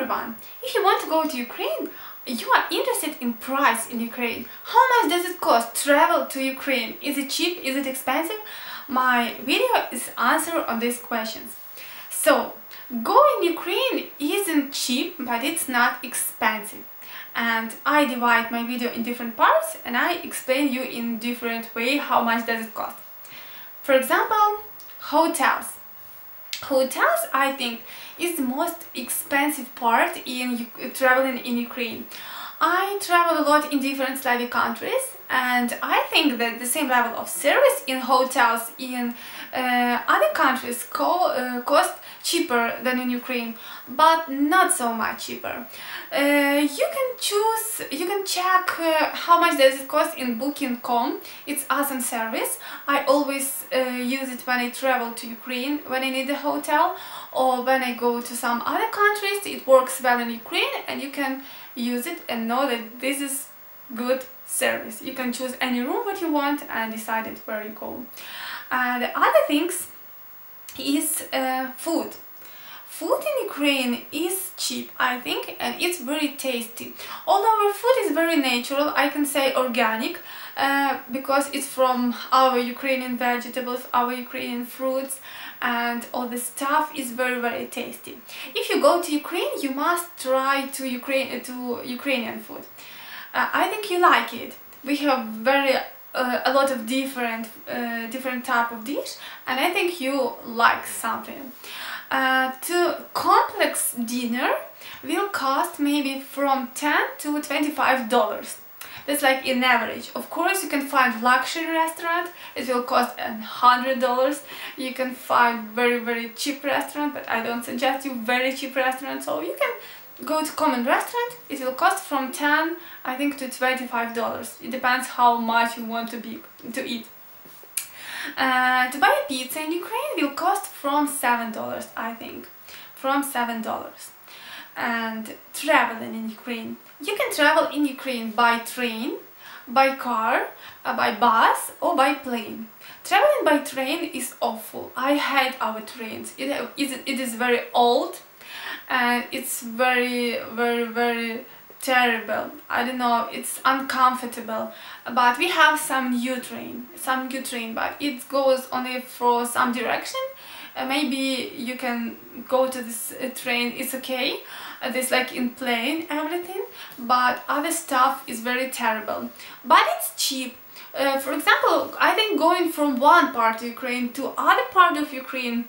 everyone. If you want to go to Ukraine, you are interested in price in Ukraine. How much does it cost to travel to Ukraine? Is it cheap? Is it expensive? My video is answer on these questions. So, going Ukraine isn't cheap, but it's not expensive. And I divide my video in different parts and I explain you in different way how much does it cost. For example, hotels. Hotels, I think, is the most expensive part in traveling in Ukraine. I travel a lot in different Slavic countries and I think that the same level of service in hotels in other countries cost cheaper than in Ukraine, but not so much cheaper. You can check how much does it cost in booking.com. It's awesome service. I always use it when I travel to Ukraine, when I need a hotel, or when I go to some other countries. It works well in Ukraine and you can use it and know that this is good service. You can choose any room what you want and decide it where you go. The other things is food. Food in Ukraine is cheap, I think, and it's very tasty. All our food is very natural, I can say organic, because it's from our Ukrainian vegetables, our Ukrainian fruits, and all the stuff is very tasty. If you go to Ukraine, you must try Ukrainian food. I think you like it. We have a lot of different type of dish, and I think you like something. To complex dinner will cost maybe from $10 to $25. That's like in average. Of course, you can find luxury restaurant. It will cost $100. You can find very cheap restaurant, but I don't suggest you very cheap restaurant. So you can go to common restaurant. It will cost from $10, I think, to $25. It depends how much you want to eat. To buy a pizza in Ukraine will cost from $7, I think, from $7. And traveling in Ukraine, you can travel in Ukraine by train, by car, by bus or by plane. Traveling by train is awful. I hate our trains. It is very old and it's very terrible. I don't know, it's uncomfortable. But we have some new train, but it goes only for some direction. Maybe you can go to this train, it's okay. This like in plane, everything, but other stuff is very terrible. But it's cheap. For example, I think going from one part of Ukraine to other part of Ukraine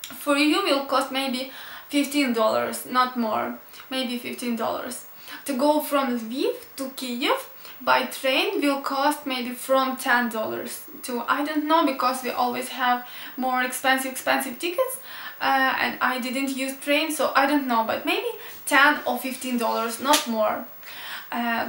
for you will cost maybe $15, not more, maybe $15. To go from Lviv to Kyiv by train will cost maybe from $10 to, I don't know, because we always have more expensive tickets and I didn't use train, so I don't know, but maybe $10 or $15, not more.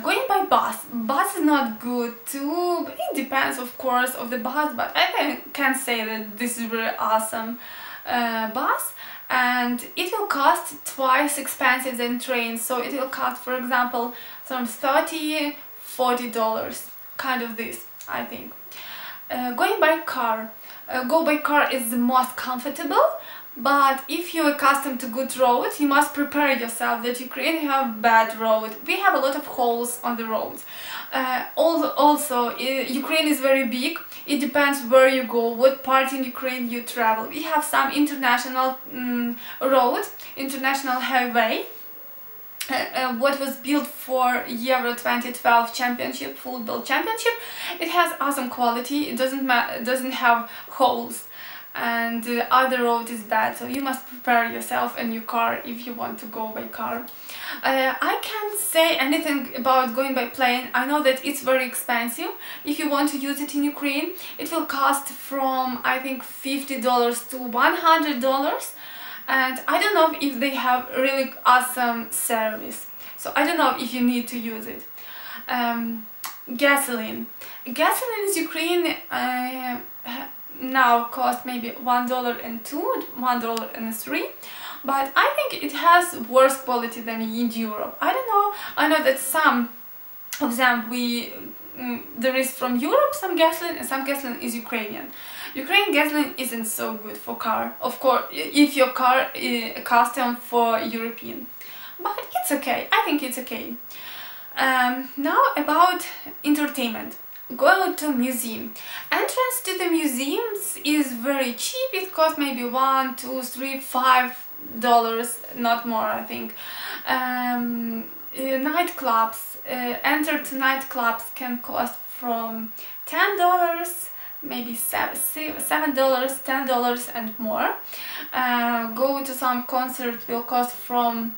Going by bus is not good too. It depends, of course, of the bus, but I can say that this is really awesome bus. And it will cost twice expensive than train, so it will cost, for example, some $30–40, kind of this, I think. Going by car, go by car is the most comfortable, but if you're accustomed to good roads, you must prepare yourself that Ukraine have bad road. We have a lot of holes on the roads. Also, Ukraine is very big. It depends where you go, what part in Ukraine you travel. We have some international road, international highway, what was built for Euro 2012 championship, football championship. It has awesome quality. It doesn't have holes, and the other road is bad, so you must prepare yourself a new car if you want to go by car. I can't say anything about going by plane. I know that it's very expensive. If you want to use it in Ukraine, it will cost from, I think, $50 to $100, and I don't know if they have really awesome service, so I don't know if you need to use it. Gasoline in Ukraine now cost maybe $1.02, $1.03, but I think it has worse quality than in Europe. I don't know. I know that some of them there is from Europe some gasoline, and some gasoline is Ukrainian. Ukrainian gasoline isn't so good for car, of course, if your car is custom for European. but it's okay. I think it's okay. Now about entertainment. Go to museum. Entrance to the museums is very cheap. It costs maybe $1, $2, $3, $5, not more, I think. Nightclubs. Enter to nightclubs can cost from $10, maybe $7, $10 and more. Go to some concert will cost from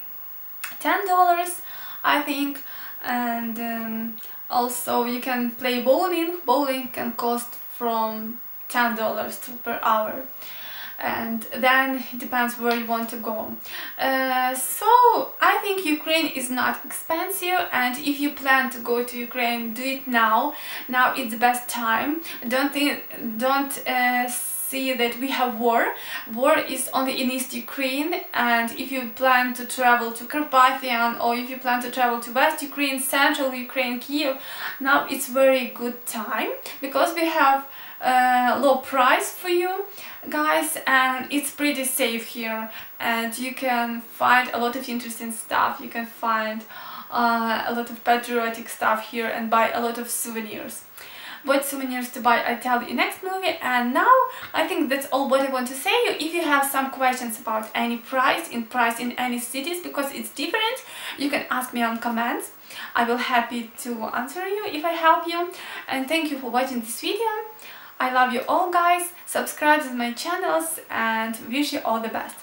$10, I think, and also you can play bowling. Bowling can cost from $10 per hour, and then it depends where you want to go. So I think Ukraine is not expensive, and if you plan to go to Ukraine, do it now. Now it's the best time. Don't see that we have war. War is only in East Ukraine, and if you plan to travel to Carpathian, or if you plan to travel to West Ukraine, Central Ukraine, Kiev, now it's very good time because we have low price for you guys, and it's pretty safe here, and you can find a lot of interesting stuff. You can find a lot of patriotic stuff here and buy a lot of souvenirs. What souvenirs to buy, I tell you in next movie. And now I think that's all what I want to say you. If you have some questions about any price in any cities, because it's different, you can ask me on comments. I will happy to answer you if I help you. And thank you for watching this video. I love you all, guys. Subscribe to my channels and wish you all the best.